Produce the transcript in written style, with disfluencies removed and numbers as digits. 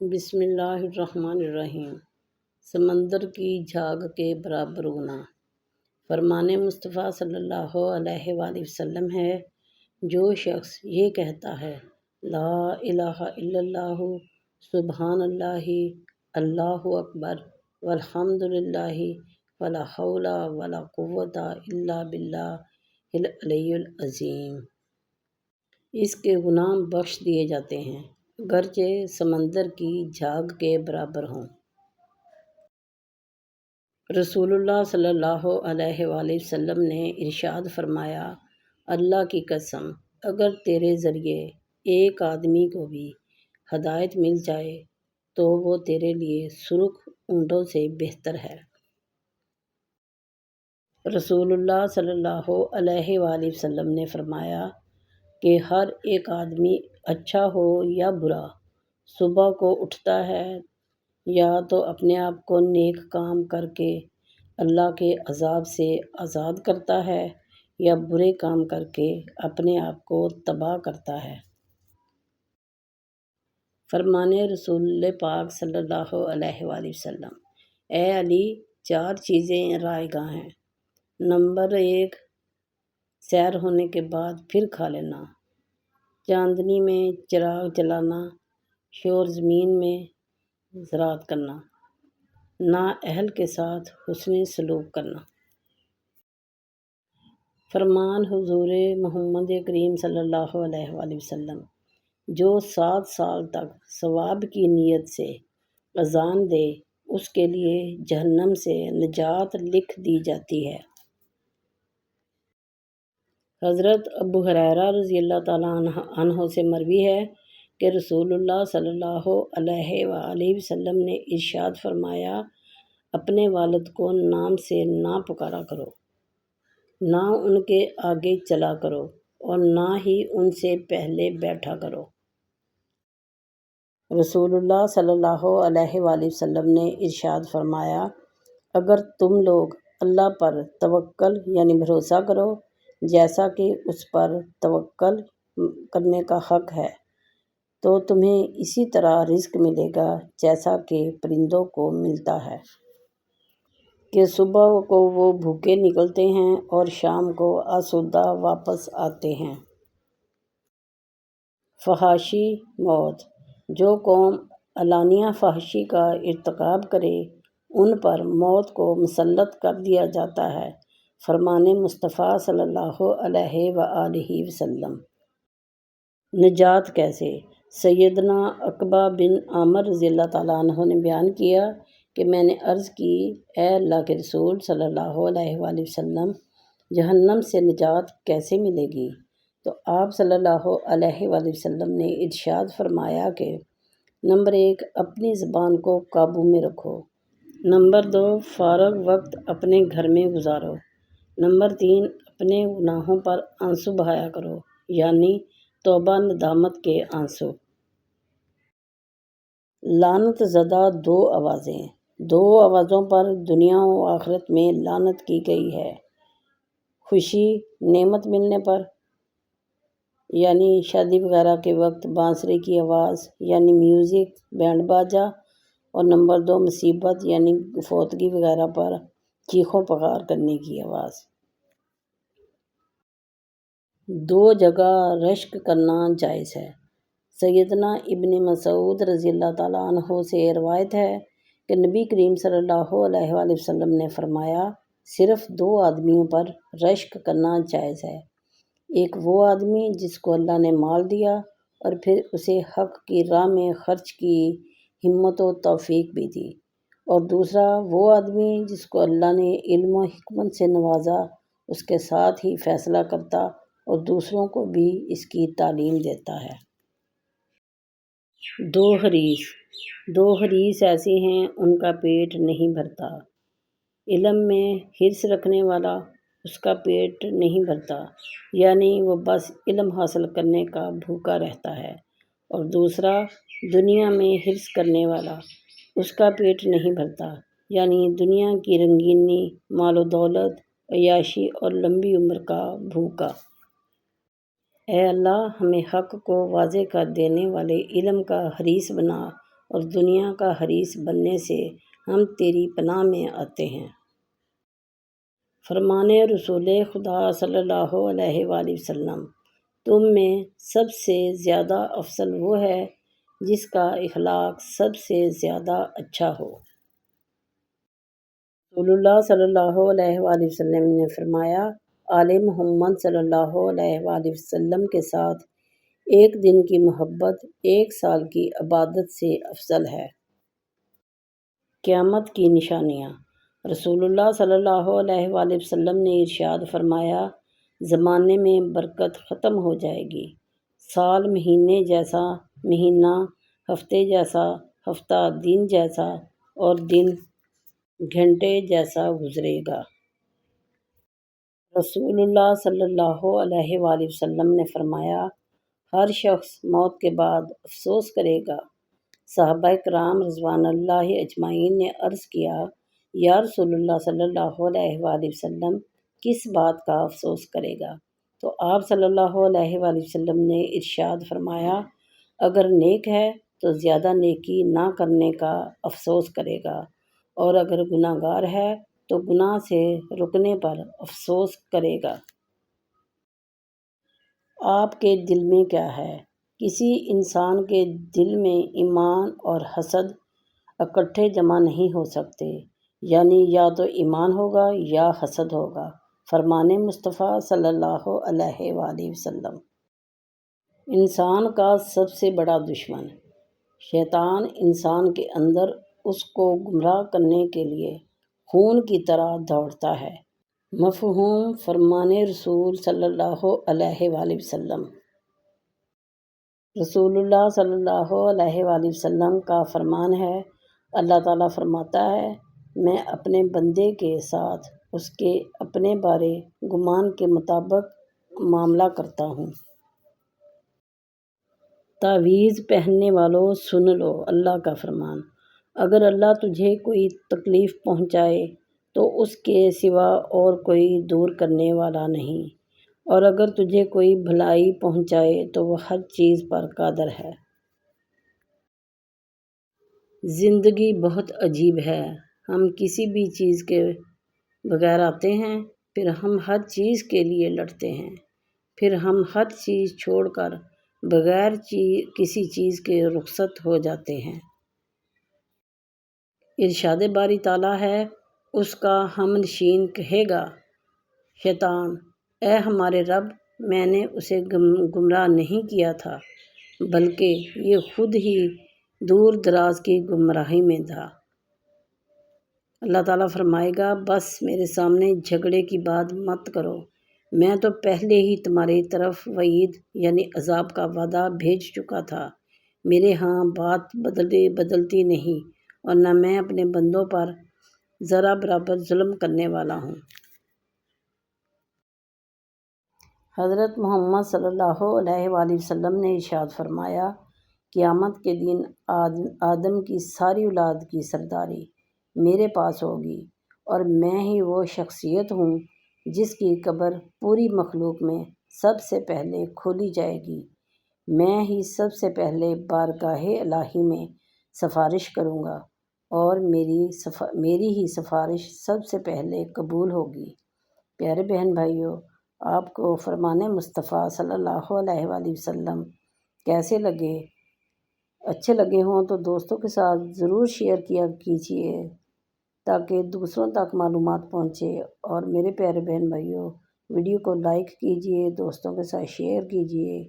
بسم اللہ الرحمن الرحیم۔ سمندر کی جھاگ کے برابر گناہ۔ فرمان مصطفیٰ صلی اللہ علیہ وآلہ وسلم ہے، جو شخص یہ کہتا ہے لا الہ الا اللہ سبحان اللہ اللہ اکبر والحمد للہ ولا حول ولا قوۃ الا باللہ العلی العظیم، اس کے گناہ بخش دیے جاتے ہیں، اگرچہ سمندر کی جھاگ کے برابر ہوں۔ رسول اللہ صلی اللہ علیہ وآلہ وسلم نے ارشاد فرمایا، اللہ کی قسم، اگر تیرے ذریعے ایک آدمی کو بھی ہدایت مل جائے تو وہ تیرے لیے سرخ اونٹوں سے بہتر ہے۔ رسول اللہ صلی اللہ علیہ وآلہ وسلم نے فرمایا کہ ہر ایک آدمی اچھا ہو یا برا، صبح کو اٹھتا ہے یا تو اپنے آپ کو نیک کام کر کے اللہ کے عذاب سے آزاد کرتا ہے یا برے کام کر کے اپنے آپ کو تباہ کرتا ہے۔ فرمان رسول پاک صلی اللہ علیہ وآلہ وسلم، اے علی، 4 چیزیں رائیگاں ہیں۔ نمبر 1، سیر ہونے کے بعد پھر کھا لینا، چاندنی میں چراغ جلانا، شور زمین میں زراعت کرنا، نااہل کے ساتھ حسن سلوک کرنا۔ فرمان حضور محمد کریم صلی اللہ علیہ وآلہ وسلم، جو 7 سال تک ثواب کی نیت سے اذان دے اس کے لیے جہنم سے نجات لکھ دی جاتی ہے۔ حضرت ابو ہریرہ رضی اللہ تعالیٰ عنہ سے مروی ہے کہ رسول اللہ صلی اللہ علیہ وآلہ وسلم نے ارشاد فرمایا، اپنے والد کو نام سے نہ پکارا کرو، نہ ان کے آگے چلا کرو اور نہ ہی ان سے پہلے بیٹھا کرو۔ رسول اللہ صلی اللہ علیہ وآلہ وسلم نے ارشاد فرمایا، اگر تم لوگ اللہ پر توکل یعنی بھروسہ کرو جیسا کہ اس پر توکل کرنے کا حق ہے، تو تمہیں اسی طرح رزق ملے گا جیسا کہ پرندوں کو ملتا ہے کہ صبح کو وہ بھوکے نکلتے ہیں اور شام کو آسودہ واپس آتے ہیں۔ فحاشی موت۔ جو قوم علانیہ فحاشی کا ارتکاب کرے ان پر موت کو مسلط کر دیا جاتا ہے۔ فرمان مصطفیٰ صلی اللہ علیہ وآلہ وسلم۔ نجات کیسے؟ سیدنا عقبہ بن عامر رضی اللہ تعالیٰ عنہ نے بیان کیا کہ میں نے عرض کی، اے اللہ کے رسول صلی اللہ علیہ وآلہ وسلم، جہنم سے نجات کیسے ملے گی؟ تو آپ صلی اللہ علیہ وآلہ وسلم نے ارشاد فرمایا کہ نمبر 1، اپنی زبان کو قابو میں رکھو۔ نمبر 2، فارغ وقت اپنے گھر میں گزارو۔ نمبر 3، اپنے گناہوں پر آنسو بہایا کرو، یعنی توبہ ندامت کے آنسو۔ لعنت زدہ 2 آوازیں۔ 2 آوازوں پر دنیا و آخرت میں لعنت کی گئی ہے۔ خوشی نعمت ملنے پر، یعنی شادی وغیرہ کے وقت بانسری کی آواز یعنی میوزک، بینڈ باجا، اور نمبر 2، مصیبت یعنی فوتگی وغیرہ پر چیخوں پکار کرنے کی آواز۔ 2 جگہ رشک کرنا جائز ہے۔ سیدنا ابن مسعود رضی اللہ تعالیٰ عنہ سے روایت ہے کہ نبی کریم صلی اللہ علیہ وآلہ وسلم نے فرمایا، صرف 2 آدمیوں پر رشک کرنا جائز ہے۔ ایک وہ آدمی جس کو اللہ نے مال دیا اور پھر اسے حق کی راہ میں خرچ کی ہمت و توفیق بھی دی، اور دوسرا وہ آدمی جس کو اللہ نے علم و حکمت سے نوازا، اس کے ساتھ ہی فیصلہ کرتا اور دوسروں کو بھی اس کی تعلیم دیتا ہے۔ 2 حریص۔ 2 حریص ایسے ہیں ان کا پیٹ نہیں بھرتا۔ علم میں حرص رکھنے والا، اس کا پیٹ نہیں بھرتا، یعنی وہ بس علم حاصل کرنے کا بھوکا رہتا ہے، اور دوسرا دنیا میں حرص کرنے والا، اس کا پیٹ نہیں بھرتا، یعنی دنیا کی رنگینی، مال و دولت، عیاشی اور لمبی عمر کا بھوکا۔ اے اللہ، ہمیں حق کو واضح کر دینے والے علم کا حریص بنا اور دنیا کا حریص بننے سے ہم تیری پناہ میں آتے ہیں۔ فرمانے رسول خدا صلی اللہ علیہ وآلہ وسلم، تم میں سب سے زیادہ افضل وہ ہے جس کا اخلاق سب سے زیادہ اچھا ہو۔ رسول اللہ صلی اللہ علیہ وآلہ وسلم نے فرمایا، آل محمد صلی اللہ علیہ وآلہ وسلم کے ساتھ ایک دن کی محبت 1 سال کی عبادت سے افضل ہے۔ قیامت کی نشانیاں۔ رسول اللہ صلی اللہ علیہ وآلہ وسلم نے ارشاد فرمایا، زمانے میں برکت ختم ہو جائے گی، سال مہینے جیسا مہینہ، ہفتے جیسا ہفتہ، دن جیسا اور دن گھنٹے جیسا گزرے گا۔ رسول اللہ صلی اللہ علیہ وآلہ وسلم نے فرمایا، ہر شخص موت کے بعد افسوس کرے گا۔ صحابہ کرام رضوان اللہ اجمعین نے عرض کیا، یا رسول اللہ صلی اللہ علیہ وآلہ وسلم، کس بات کا افسوس کرے گا؟ تو آپ صلی اللہ علیہ وآلہ وسلم نے ارشاد فرمایا، اگر نیک ہے تو زیادہ نیکی نہ کرنے کا افسوس کرے گا، اور اگر گناہ گار ہے تو گناہ سے رکنے پر افسوس کرے گا۔ آپ کے دل میں کیا ہے؟ کسی انسان کے دل میں ایمان اور حسد اکٹھے جمع نہیں ہو سکتے، یعنی یا تو ایمان ہوگا یا حسد ہوگا۔ فرمانے مصطفیٰ صلی اللہ علیہ وآلہ وسلم، انسان کا سب سے بڑا دشمن شیطان انسان کے اندر اس کو گمراہ کرنے کے لیے خون کی طرح دوڑتا ہے۔ مفہوم فرمانے رسول صلی اللہ علیہ وآلہ وسلم۔ رسول اللہ صلی اللہ علیہ وآلہ وسلم کا فرمان ہے، اللہ تعالیٰ فرماتا ہے، میں اپنے بندے کے ساتھ اس کے اپنے بارے گمان کے مطابق معاملہ کرتا ہوں۔ تعویذ پہننے والوں سن لو اللہ کا فرمان، اگر اللہ تجھے کوئی تکلیف پہنچائے تو اس کے سوا اور کوئی دور کرنے والا نہیں، اور اگر تجھے کوئی بھلائی پہنچائے تو وہ ہر چیز پر قادر ہے۔ زندگی بہت عجیب ہے، ہم کسی بھی چیز کے بغیر آتے ہیں، پھر ہم ہر چیز کے لیے لڑتے ہیں، پھر ہم ہر چیز چھوڑ کر بغیر کسی چیز کے رخصت ہو جاتے ہیں۔ ارشاد باری تعالیٰ ہے، اس کا ہم نشین کہے گا، شیطان، اے ہمارے رب، میں نے اسے گمراہ نہیں کیا تھا، بلکہ یہ خود ہی دور دراز کی گمراہی میں تھا۔ اللہ تعالیٰ فرمائے گا، بس میرے سامنے جھگڑے کی بات مت کرو، میں تو پہلے ہی تمہاری طرف وعید یعنی عذاب کا وعدہ بھیج چکا تھا۔ میرے ہاں بات بدلتی نہیں، اور نہ میں اپنے بندوں پر ذرا برابر ظلم کرنے والا ہوں۔ حضرت محمد صلی اللہ علیہ وآلہ وسلم نے ارشاد فرمایا، قیامت کے دن آدم کی ساری اولاد کی سرداری میرے پاس ہوگی، اور میں ہی وہ شخصیت ہوں جس کی قبر پوری مخلوق میں سب سے پہلے کھولی جائے گی۔ میں ہی سب سے پہلے بارگاہ الہی میں سفارش کروں گا، اور میری ہی سفارش سب سے پہلے قبول ہوگی۔ پیارے بہن بھائیوں، آپ کو فرمانے مصطفیٰ صلی اللہ علیہ وآلہ وسلم کیسے لگے؟ اچھے لگے ہوں تو دوستوں کے ساتھ ضرور شیئر کیا کیجیے تاکہ دوسروں تک معلومات پہنچے، اور میرے پیارے بہن بھائیوں، ویڈیو کو لائک کیجیے، دوستوں کے ساتھ شیئر کیجیے۔